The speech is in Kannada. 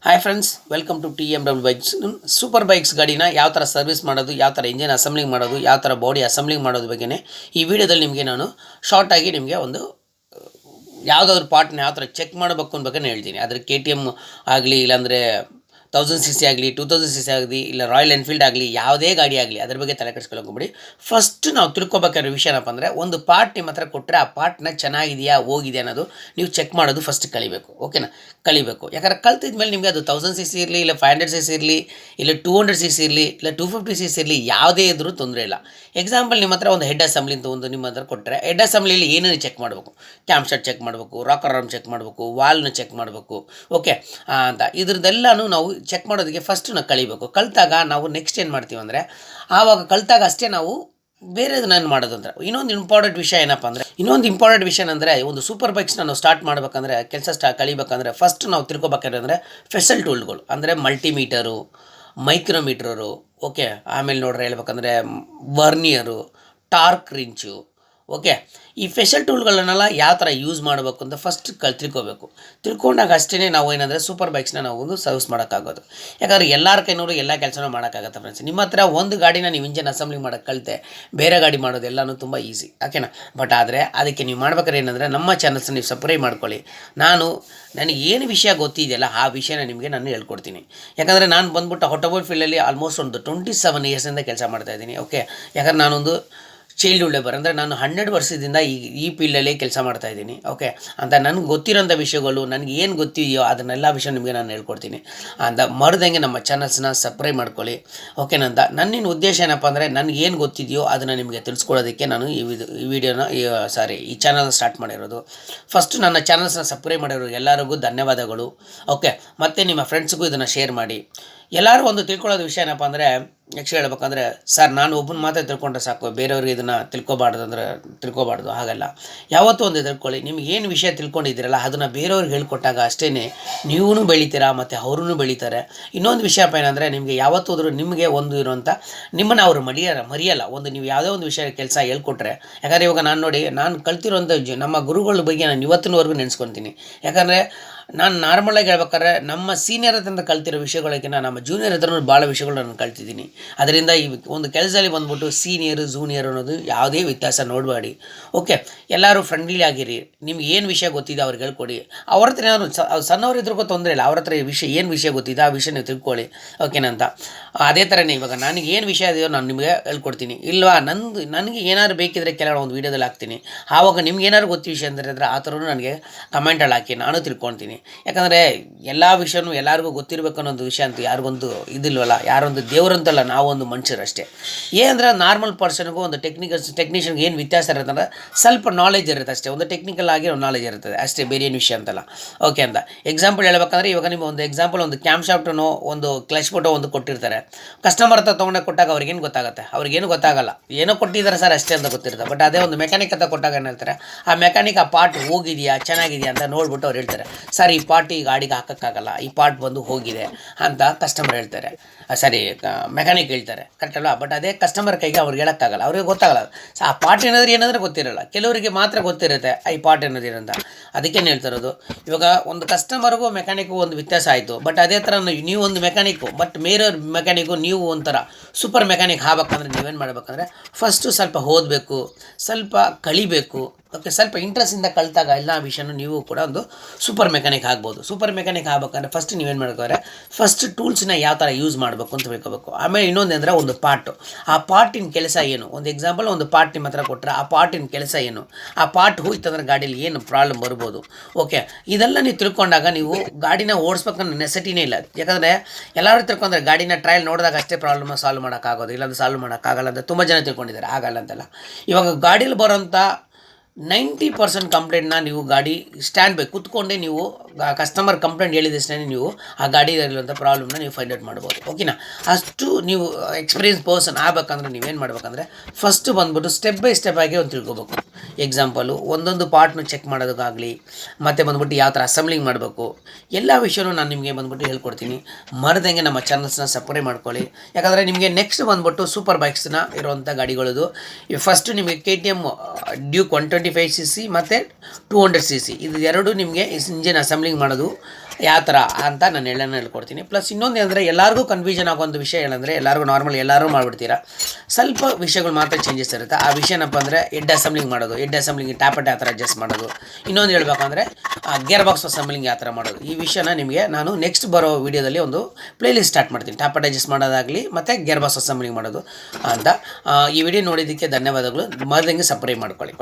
Hi friends, welcome to TMW bikes. Super bikes ಗಾಡಿನ ಯಾವ ಥರ ಸರ್ವಿಸ್ ಮಾಡೋದು, ಯಾವ ಥರ ಇಂಜಿನ್ ಅಸೆಂಬ್ಲಿಂಗ್ ಮಾಡೋದು, ಯಾವ ಥರ ಬಾಡಿ ಅಸೆಂಬ್ಲಿಂಗ್ ಮಾಡೋದು ಬಗ್ಗೆನೇ ಈ ವಿಡಿಯೋದಲ್ಲಿ ನಿಮಗೆ ನಾನು ಶಾರ್ಟಾಗಿ ನಿಮಗೆ ಒಂದು ಯಾವುದಾದ್ರೂ ಪಾರ್ಟ್ನ ಯಾವ ಥರ ಚೆಕ್ ಮಾಡಬೇಕು ಅನ್ನೋ ಬಗ್ಗೆ ಹೇಳ್ತೀನಿ. ಅದ್ರ KTM ಆಗಲಿ, ಇಲ್ಲಾಂದರೆ 1000cc ಆಗಲಿ, 2000cc ಆಗಲಿ, ಇಲ್ಲ ರಾಯಲ್ ಎನ್ಫೀಲ್ಡ್ ಆಗಲಿ, ಯಾವುದೇ ಗಾಡಿ ಆಗಲಿ ಅದ್ರ ಬಗ್ಗೆ ತಲೆ ಕೆಡಿಸ್ಕೊಳ್ಳೋಕೆ ಫಸ್ಟ್ ನಾವು ತಿಳ್ಕೊಬೇಕಾಗಿರೋ ವಿಷಯ ಏನಪ್ಪ ಅಂದರೆ, ಒಂದು ಪಾರ್ಟ್ ನಿಮ್ಮ ಹತ್ರ ಕೊಟ್ಟರೆ ಆ ಪಾರ್ಟ್ನ ಚೆನ್ನಾಗಿದೆಯಾ ಹೋಗಿದೆ ಅನ್ನೋದು ನೀವು ಚೆಕ್ ಮಾಡೋದು ಫಸ್ಟ್ ಕಲಿಬೇಕು. ಓಕೆನಾ? ಕಲಿಬೇಕು. ಯಾಕಂದರೆ ಕಲ್ತಿದ ಮೇಲೆ ನಿಮಗೆ ಅದು 1000cc ಇರಲಿ, ಇಲ್ಲ 500cc ಇರಲಿ, ಇಲ್ಲ 200cc ಇರಲಿ, ಇಲ್ಲ 250cc ಇರಲಿ, ಯಾವುದೇ ಇದ್ರೂ ತೊಂದರೆ ಇಲ್ಲ. ಎಕ್ಸಾಂಪಲ್, ನಿಮ್ಮ ಹತ್ರ ಒಂದು ಹೆಡ್ ಅಸೆಂಬ್ಲಿ ಅಂತ ಒಂದು ನಿಮ್ಮ ಹತ್ರ ಕೊಟ್ಟರೆ, ಹೆಡ್ ಅಸೆಂಬ್ಲಿಯಲ್ಲಿ ಏನೇನು ಚೆಕ್ ಮಾಡಬೇಕು? ಕ್ಯಾಮ್ ಶೆಟ್ ಚೆಕ್ ಮಾಡಬೇಕು, ರಾಕರ್ ಆರ್ಮ್ ಚೆಕ್ ಮಾಡಬೇಕು, ವಾಲ್ನ ಚೆಕ್ ಮಾಡಬೇಕು. ಓಕೆ ಅಂತ ಇದ್ರದ್ದೆಲ್ಲನೂ ನಾವು ಚೆಕ್ ಮಾಡೋದಕ್ಕೆ ಫಸ್ಟ್ ನಾವು ಕಲಿಬೇಕು. ಕಲಿತಾಗ ನಾವು ನೆಕ್ಸ್ಟ್ ಏನು ಮಾಡ್ತೀವಿ ಅಂದರೆ, ಆವಾಗ ಕಲಿತಾಗ ಅಷ್ಟೇ ನಾವು ಬೇರೆದನ್ನ ಏನು ಮಾಡೋದು ಅಂದರೆ, ಇನ್ನೊಂದು ಇಂಪಾರ್ಟೆಂಟ್ ವಿಷಯ ಏನಂದರೆ, ಒಂದು ಸೂಪರ್ ಬೈಕ್ಸ್ನ ನಾವು ಸ್ಟಾರ್ಟ್ ಮಾಡಬೇಕಂದ್ರೆ, ಕಲಿಬೇಕಂದ್ರೆ ಫಸ್ಟ್ ನಾವು ತಿಳ್ಕೊಬೇಕಂದ್ರೆ ಫೆಸಲ್ ಟೂಲ್ಗಳು ಅಂದರೆ ಮಲ್ಟಿಮೀಟರು, ಮೈಕ್ರೋಮೀಟರು. ಓಕೆ, ಆಮೇಲೆ ನೋಡ್ರೆ ಹೇಳ್ಬೇಕಂದ್ರೆ ವರ್ನಿಯರು, ಟಾರ್ಕ್ ರಿಂಚು. ಓಕೆ, ಈ ಫೆಷಲ್ ಟೂಲ್ಗಳನ್ನೆಲ್ಲ ಯಾವ ಥರ ಯೂಸ್ ಮಾಡಬೇಕು ಅಂತ ಫಸ್ಟ್ ತಿಳ್ಕೊಬೇಕು. ತಿಳ್ಕೊಂಡಾಗ ಅಷ್ಟೇ ನಾವು ಏನಂದರೆ ಸೂಪರ್ ಬೈಕ್ಸ್ನ ನಾವು ಒಂದು ಸರ್ವಿಸ್ ಮಾಡೋಕ್ಕಾಗೋದು. ಯಾಕಂದರೆ ಎಲ್ಲರ ಕೈನೋಡು ಎಲ್ಲ ಕೆಲಸನೂ ಮಾಡೋಕ್ಕಾಗತ್ತೆ ಫ್ರೆಂಡ್ಸ್. ನಿಮ್ಮ ಹತ್ರ ಒಂದು ಗಾಡಿನ ನೀವು ಇಂಜಿನ್ ಅಸೆಂಬ್ಲಿ ಮಾಡೋಕ್ಕೆ ಕಲಿತೆ, ಬೇರೆ ಗಾಡಿ ಮಾಡೋದು ಎಲ್ಲನೂ ತುಂಬ ಈಸಿ. ಓಕೆನಾ? ಬಟ್ ಆದರೆ ಅದಕ್ಕೆ ನೀವು ಮಾಡ್ಬೇಕಾದ್ರೆ ಏನಂದರೆ, ನಮ್ಮ ಚಾನಲ್ಸ್ನ ನೀವು ಸಬ್ಸ್ಕ್ರೈಬ್ ಮಾಡ್ಕೊಳ್ಳಿ. ನನಗೆ ಏನು ವಿಷಯ ಗೊತ್ತಿದೆಯಲ್ಲ ಆ ವಿಷಯನ ನಿಮಗೆ ನಾನು ಹೇಳ್ಕೊಡ್ತೀನಿ. ಯಾಕಂದರೆ ನಾನು ಬಂದ್ಬಿಟ್ಟು ಆಟೋಮೊಬೈಲ್ ಫೀಲ್ಡಲ್ಲಿ ಆಲ್ಮೋಸ್ಟ್ ಒಂದು 27 ಇಯರ್ಸಿಂದ ಕೆಲಸ ಮಾಡ್ತಾಯಿದ್ದೀನಿ. ಓಕೆ, ಯಾಕಂದರೆ ನಾನೊಂದು ಚೈಲ್ಡ್ಹುಡ್ ಲೇಬರ್, ಅಂದರೆ ನಾನು 12 ವರ್ಷದಿಂದ ಈ ಫೀಲ್ಡಲ್ಲಿ ಕೆಲಸ ಮಾಡ್ತಾಯಿದ್ದೀನಿ. ಓಕೆ, ಅಂತ ನನಗೆ ಗೊತ್ತಿರೋಂಥ ವಿಷಯಗಳು, ನನಗೆ ಏನು ಗೊತ್ತಿದೆಯೋ ಅದನ್ನೆಲ್ಲ ವಿಷಯ ನಿಮಗೆ ನಾನು ಹೇಳ್ಕೊಡ್ತೀನಿ ಅಂತ. ಮರ್ದಂಗೆ ನಮ್ಮ ಚಾನಲ್ಸ್ನ ಸಬ್ಸ್ಕ್ರೈಬ್ ಮಾಡ್ಕೊಳ್ಳಿ. ಓಕೆನಂತ. ನನ್ನಿನ ಉದ್ದೇಶ ಏನಪ್ಪ ಅಂದರೆ, ನನಗೆ ಏನು ಗೊತ್ತಿದೆಯೋ ಅದನ್ನು ನಿಮಗೆ ತಿಳಿಸ್ಕೊಡೋದಕ್ಕೆ ನಾನು ಈ ಚಾನಲ್ನ ಸ್ಟಾರ್ಟ್ ಮಾಡಿರೋದು. ಫಸ್ಟ್ ನನ್ನ ಚಾನಲ್ಸ್ನ ಸಬ್ಸ್ಕ್ರೈಬ್ ಮಾಡಿರೋ ಎಲ್ಲರಿಗೂ ಧನ್ಯವಾದಗಳು. ಓಕೆ, ಮತ್ತು ನಿಮ್ಮ ಫ್ರೆಂಡ್ಸ್ಗೂ ಇದನ್ನು ಶೇರ್ ಮಾಡಿ. ಎಲ್ಲರೂ ಒಂದು ತಿಳ್ಕೊಳ್ಳೋದು ವಿಷಯ ಏನಪ್ಪ ಅಂದರೆ, ನೆಕ್ಸ್ಟ್ ಹೇಳ್ಬೇಕಂದ್ರೆ, ಸರ್ ನಾನು ಒಬ್ಬನ ಮಾತ್ರ ತಿಳ್ಕೊಂಡ್ರೆ ಸಾಕು, ಬೇರೆಯವ್ರಿಗೆ ಇದನ್ನು ತಿಳ್ಕೊಬಾರ್ದು. ಹಾಗಲ್ಲ, ಯಾವತ್ತೂ ಒಂದು ತಿಳ್ಕೊಳ್ಳಿ. ನಿಮ್ಗೆ ಏನು ವಿಷಯ ತಿಳ್ಕೊಂಡಿದ್ದೀರಲ್ಲ ಅದನ್ನು ಬೇರೆಯವ್ರಿಗೆ ಹೇಳ್ಕೊಟ್ಟಾಗ ಅಷ್ಟೇ ನೀವೂ ಬೆಳಿತೀರಾ ಮತ್ತು ಅವ್ರೂ ಬೆಳೀತಾರೆ. ಇನ್ನೊಂದು ವಿಷಯಪ್ಪ ಏನಂದರೆ, ನಿಮಗೆ ಯಾವತ್ತೋದ್ರೂ ನಿಮಗೆ ಒಂದು ಇರುವಂಥ ನಿಮ್ಮನ್ನು ಅವರು ಮರೆಯಲ್ಲ. ಒಂದು ನೀವು ಯಾವುದೇ ಒಂದು ವಿಷಯ ಕೆಲಸ ಹೇಳ್ಕೊಟ್ರೆ, ಯಾಕಂದರೆ ಇವಾಗ ನಾನು ಕಲ್ತಿರೋಂಥ ನಮ್ಮ ಗುರುಗಳ ಬಗ್ಗೆ ನಾನು ಇವತ್ತಿನವರೆಗೂ ನೆನೆಸ್ಕೊತೀನಿ. ಯಾಕಂದರೆ ನಾನು ನಾರ್ಮಲಾಗಿ ಹೇಳ್ಬೇಕಾದ್ರೆ, ನಮ್ಮ ಸೀನಿಯರ್ ಹತ್ರ ಕಲ್ತಿರೋ ವಿಷಯಗಳಕ್ಕಿಂತ ನಮ್ಮ ಜೂನಿಯರ್ ಹತ್ರ ಭಾಳ ವಿಷಯಗಳು ನಾನು ಕಲ್ತಿದ್ದೀನಿ. ಅದರಿಂದ ಈ ಒಂದು ಕೆಲಸದಲ್ಲಿ ಬಂದ್ಬಿಟ್ಟು ಸೀನಿಯರು ಜೂನಿಯರ್ ಅನ್ನೋದು ಯಾವುದೇ ವ್ಯತ್ಯಾಸ ನೋಡಬೇಡಿ. ಓಕೆ, ಎಲ್ಲರೂ ಫ್ರೆಂಡ್ಲಿ ಆಗಿರಿ. ನಿಮ್ಗೆ ಏನು ವಿಷಯ ಗೊತ್ತಿದೆ ಅವ್ರಿಗೆ ಹೇಳ್ಕೊಡಿ. ಅವ್ರ ಹತ್ರ ಏನಾದ್ರು ಸಣ್ಣವ್ರು ಇದ್ರಿಗೂ ತೊಂದರೆ ಇಲ್ಲ, ಅವ್ರ ಹತ್ರ ಏನು ವಿಷಯ ಗೊತ್ತಿದೆ ಆ ವಿಷಯ ನೀವು ತಿಳ್ಕೊಳ್ಳಿ. ಓಕೆನಂತ. ಅದೇ ಥರನೇ ಇವಾಗ ನನಗೆ ಏನು ವಿಷಯ ಇದೆಯೋ ನಾನು ನಿಮಗೆ ಹೇಳ್ಕೊಡ್ತೀನಿ. ಇಲ್ವಾ, ನನಗೆ ಏನಾದ್ರು ಬೇಕಿದ್ರೆ ಕೆಲವು ಒಂದು ವೀಡಿಯೋದಲ್ಲಿ ಹಾಕ್ತೀನಿ. ಆವಾಗ ನಿಮ್ಗೆ ಏನಾದ್ರು ಗೊತ್ತಿದ್ದ ವಿಷಯ ಅಂದರೆ ಆ ಥರನೂ ನನಗೆ ಕಮೆಂಟಲ್ಲಿ ಹಾಕಿ, ನಾನು ತಿಳ್ಕೊಳ್ತೀನಿ. ಯಾಕಂದರೆ ಎಲ್ಲ ವಿಷಯನೂ ಎಲ್ಲರಿಗೂ ಗೊತ್ತಿರಬೇಕು ಅನ್ನೋದು ವಿಷಯ ಅಂತ ಯಾರಿಗೊಂದು ಇದಿಲ್ವಲ್ಲ. ಯಾರೊಂದು ದೇವರಂತಲ್ಲ, ನಾವೊಂದು ಮನುಷ್ಯರಷ್ಟೇ. ಏನಂದ್ರೆ ನಾರ್ಮಲ್ ಪರ್ಸನ್ಗೂ ಒಂದು ಟೆಕ್ನಿಷಿಯನ್ಗೆ ಏನು ವ್ಯತ್ಯಾಸ ಇರುತ್ತೆ ಅಂದರೆ, ಸ್ವಲ್ಪ ನಾಲೆಜ್ ಇರುತ್ತೆ ಅಷ್ಟೇ. ಒಂದು ಟೆಕ್ನಿಕಲ್ ಆಗಿ ಒಂದು ನಾಲೆಜ್ ಇರ್ತದೆ ಅಷ್ಟೇ, ಬೇರೆ ಏನು ವಿಷಯ ಅಂತಲ್ಲ. ಓಕೆ ಅಂತ. ಎಕ್ಸಾಂಪಲ್ ಹೇಳ್ಬೇಕಂದ್ರೆ, ಇವಾಗ ನಿಮ್ಮ ಒಂದು ಎಕ್ಸಾಂಪಲ್, ಒಂದು ಕ್ಯಾಮ್ ಶಾಫ್ಟನ್ನು ಒಂದು ಕ್ಲಚ್ ಫೋಟೋ ಒಂದು ಕೊಟ್ಟಿರ್ತಾರೆ. ಕಸ್ಟಮರ್ ಹತ್ರ ತೊಗೊಂಡಾಗ ಕೊಟ್ಟಾಗ ಅವ್ರಿಗೇನು ಗೊತ್ತಾಗುತ್ತೆ? ಅವ್ರಿಗೇನು ಗೊತ್ತಾಗಲ್ಲ. ಏನೋ ಕೊಟ್ಟಿದ್ದಾರೆ ಸರ್ ಅಷ್ಟೇ ಅಂತ ಗೊತ್ತಿರುತ್ತೆ. ಬಟ್ ಅದೇ ಒಂದು ಮೆಕ್ಯಾನಿಕ್ ಹತ್ರ ಕೊಟ್ಟಾಗ ಏನು ಹೇಳ್ತಾರೆ, ಆ ಮೆಕ್ಯಾನಿಕ್ ಆ ಪಾರ್ಟ್ ಹೋಗಿದೆಯಾ ಚೆನ್ನಾಗಿದೆಯಾ ಅಂತ ನೋಡ್ಬಿಟ್ಟು ಅವ್ರು ಹೇಳ್ತಾರೆ, ಸರ್ ಈ ಪಾರ್ಟ್ ಈ ಗಾಡಿಗೆ ಹಾಕೋಕ್ಕಾಗಲ್ಲ, ಈ ಪಾರ್ಟ್ ಬಂದು ಹೋಗಿದೆ ಅಂತ ಕಸ್ಟಮರ್ ಹೇಳ್ತಾರೆ. ಮೆಕ್ಯಾನಿಕ್ ಹೇಳ್ತಾರೆ, ಕರೆಕ್ಟ್ ಅಲ್ಲ? ಬಟ್ ಅದೇ ಕಸ್ಟಮರ್ ಕೈಗೆ ಅವ್ರಿಗೆ ಹೇಳೋಕ್ಕಾಗಲ್ಲ, ಅವ್ರಿಗೆ ಗೊತ್ತಾಗಲ್ಲ. ಆ ಪಾರ್ಟ್ ಏನಾದರೂ ಗೊತ್ತಿರಲ್ಲ. ಕೆಲವರಿಗೆ ಮಾತ್ರ ಗೊತ್ತಿರುತ್ತೆ ಈ ಪಾರ್ಟ್ ಏನಂತ. ಅದಕ್ಕೇನು ಹೇಳ್ತಿರೋದು, ಇವಾಗ ಒಂದು ಕಸ್ಟಮರ್ಗೂ ಮೆಕ್ಯಾನಿಕ್ಗೂ ಒಂದು ವ್ಯತ್ಯಾಸ ಆಯಿತು. ಬಟ್ ಅದೇ ಥರ ನೀವು ಒಂದು ಮೆಕ್ಯಾನಿಕ್ಕು, ಬಟ್ ಬೇರೆಯವ್ರ ಮೆಕ್ಯಾನಿಕ್ಕು ನೀವು ಒಂಥರ ಸೂಪರ್ ಮೆಕ್ಯಾನಿಕ್ ಆಗ್ಬೇಕಂದ್ರೆ ನೀವೇನು ಮಾಡಬೇಕಂದ್ರೆ, ಫಸ್ಟು ಸ್ವಲ್ಪ ಓದಬೇಕು, ಸ್ವಲ್ಪ ಕಲಿಬೇಕು. ಓಕೆ, ಸ್ವಲ್ಪ ಇಂಟ್ರೆಸ್ಟಿಂದ ಕಲಿತಾಗ ಎಲ್ಲ ವಿಷಯನೂ ನೀವು ಕೂಡ ಒಂದು ಸೂಪರ್ ಮೆಕ್ಯಾನಿಕ್ ಆಗ್ಬೋದು. ಸೂಪರ್ ಮೆಕ್ಯಾನಿಕ್ ಆಗ್ಬೇಕಂದ್ರೆ ಫಸ್ಟ್ ನೀವೇನು ಮಾಡ್ಕೋದ್ರೆ, ಫಸ್ಟ್ ಟೂಲ್ಸ್ನ ಯಾವ ಥರ ಯೂಸ್ ಮಾಡಬೇಕು ಅಂತ ತಿಳ್ಕೋಬೇಕು. ಆಮೇಲೆ ಇನ್ನೊಂದು ಅಂದರೆ, ಒಂದು ಪಾರ್ಟು, ಆ ಪಾರ್ಟಿನ ಕೆಲಸ ಏನು. ಒಂದು ಎಕ್ಸಾಂಪಲ್, ಒಂದು ಪಾರ್ಟ್ ನಿಮ್ಮ ಹತ್ರ ಕೊಟ್ಟರೆ ಆ ಪಾರ್ಟಿನ ಕೆಲಸ ಏನು, ಆ ಪಾರ್ಟ್ ಹೋಯ್ತಂದ್ರೆ ಗಾಡೀಲಿ ಏನು ಪ್ರಾಬ್ಲಮ್ ಬರ್ಬೋದು. ಓಕೆ, ಇದೆಲ್ಲ ನೀವು ತಿಳ್ಕೊಂಡಾಗ ನೀವು ಗಾಡಿನ ಓಡಿಸ್ಬೇಕನ್ನೋ ನೆಸೆಸಿಟಿನೇ ಇಲ್ಲ. ಯಾಕಂದರೆ ಎಲ್ಲರೂ ತಿಳ್ಕೊಂಡ್ರೆ ಗಾಡಿನ ಟ್ರಯಲ್ ನೋಡಿದಾಗ ಅಷ್ಟೇ ಪ್ರಾಬ್ಲಮ್ ಸಾಲ್ವ್ ಮಾಡೋಕ್ಕಾಗೋದು, ಇಲ್ಲಾಂದ್ರೆ ಸಾಲ್ವ್ ಮಾಡೋಕ್ಕಾಗಲ್ಲ ಅಂತ ತುಂಬ ಜನ ತಿಳ್ಕೊಂಡಿದ್ದಾರೆ. ಆಗಲ್ಲ ಅಂತಲ್ಲ. ಇವಾಗ ಗಾಡೀಲಿ ಬರೋಂಥ 90% ಕಂಪ್ಲೇಂಟ್ನ ನೀವು ಗಾಡಿ ಸ್ಟ್ಯಾಂಡ್ ಬೈ ಕೂತ್ಕೊಂಡೇ ನೀವು ಕಸ್ಟಮರ್ ಕಂಪ್ಲೇಂಟ್ ಹೇಳಿದಷ್ಟೇ ನೀವು ಆ ಗಾಡಿಯಲ್ಲಿರುವಂಥ ಪ್ರಾಬ್ಲಮ್ನ ನೀವು ಫೈಂಡ್ ಔಟ್ ಮಾಡ್ಬೋದು. ಓಕೆನಾ? ಅಷ್ಟು ನೀವು ಎಕ್ಸ್ಪೀರಿಯನ್ಸ್ ಪರ್ಸನ್ ಆಗಬೇಕಂದ್ರೆ ನೀವೇನು ಮಾಡ್ಬೇಕಂದ್ರೆ, ಫಸ್ಟು ಬಂದ್ಬಿಟ್ಟು ಸ್ಟೆಪ್ ಬೈ ಸ್ಟೆಪ್ ಆಗಿ ಒಂದು ತಿಳ್ಕೊಬೇಕು. ಎಕ್ಸಾಂಪಲು, ಒಂದೊಂದು ಪಾರ್ಟ್ನ ಚೆಕ್ ಮಾಡೋದಕ್ಕಾಗಲಿ, ಮತ್ತು ಬಂದ್ಬಿಟ್ಟು ಯಾವ ಥರ ಅಸೆಂಬ್ಲಿಂಗ್ ಮಾಡಬೇಕು, ಎಲ್ಲ ವಿಷಯನೂ ನಾನು ನಿಮಗೆ ಬಂದ್ಬಿಟ್ಟು ಹೇಳ್ಕೊಡ್ತೀನಿ. ಮರದಂಗೆ ನಮ್ಮ ಚಾನಲ್ಸ್ನ ಸಬ್ಸ್ಕ್ರೈಬ್ ಮಾಡ್ಕೊಳ್ಳಿ. ಯಾಕಂದರೆ ನಿಮಗೆ ನೆಕ್ಸ್ಟ್ ಬಂದ್ಬಿಟ್ಟು ಸೂಪರ್ ಬೈಕ್ಸ್ನ ಇರುವಂಥ ಗಾಡಿಗಳದು. ಫಸ್ಟು ನಿಮಗೆ KTM Duke 125cc ಮತ್ತು 200cc ಇದು ಎರಡು ನಿಮಗೆ ಇಂಜಿನ್ ಅಸೆಂಬ್ಲಿಂಗ್ ಮಾಡೋದು ಯಾವ ಥರ ಅಂತ ನಾನು ಹೇಳ್ಕೊಡ್ತೀನಿ. ಪ್ಲಸ್ ಇನ್ನೊಂದು ಏನಂದರೆ ಎಲ್ಲರಿಗೂ ಕನ್ಫ್ಯೂಷನ್ ಆಗೋಂಥ ವಿಷಯ ಏನಂದರೆ ಎಲ್ಲರಿಗೂ ನಾರ್ಮಲ್ ಎಲ್ಲರೂ ಮಾಡಿಬಿಡ್ತೀರಾ, ಸ್ವಲ್ಪ ವಿಷಯಗಳು ಮಾತ್ರ ಚೇಂಜಸ್ ಇರುತ್ತೆ. ಆ ವಿಷಯ ಏನಪ್ಪ ಅಂದರೆ ಹೆಡ್ ಅಸೆಂಬ್ಲಿಂಗ್ ಮಾಡೋದು, ಹೆಡ್ ಅಸೆಂಬ್ಲಿಂಗ್ ಟ್ಯಾಪಟ್ ಯಾವ ಥರ ಅಡ್ಜಸ್ಟ್ ಮಾಡೋದು, ಇನ್ನೊಂದು ಹೇಳ್ಬೇಕಂದ್ರೆ ಗೇರ್ ಬಾಕ್ಸ್ ಅಸೆಂಬ್ಲಿಂಗ್ ಯಾವ ಥರ ಮಾಡೋದು, ಈ ವಿಷಯನ ನಿಮಗೆ ನಾನು ನೆಕ್ಸ್ಟ್ ಬರೋ ವೀಡಿಯೋದಲ್ಲಿ ಒಂದು ಪ್ಲೇಲಿಸ್ಟ್ ಸ್ಟಾರ್ಟ್ ಮಾಡ್ತೀನಿ. ಟ್ಯಾಪಟ್ ಅಡ್ಜಸ್ಟ್ ಮಾಡೋದಾಗಲಿ ಮತ್ತು ಗೇರ್ ಬಾಕ್ಸ್ ಅಸೆಂಬ್ಲಿಂಗ್ ಮಾಡೋದು ಅಂತ. ಈ ವಿಡಿಯೋ ನೋಡಿದ್ದಕ್ಕೆ ಧನ್ಯವಾದಗಳು. ಮರದಂಗೆ ಸಬ್ಸ್ಕ್ರೈಬ್ ಮಾಡ್ಕೊಳ್ಳಿ.